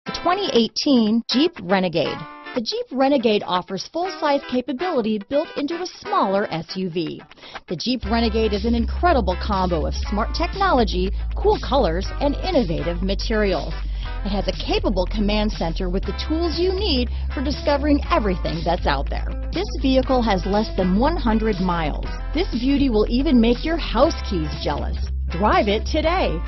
The 2018 Jeep Renegade. The Jeep Renegade offers full-size capability built into a smaller SUV. The Jeep Renegade is an incredible combo of smart technology, cool colors, and innovative materials. It has a capable command center with the tools you need for discovering everything that's out there. This vehicle has less than 100 miles. This beauty will even make your house keys jealous. Drive it today.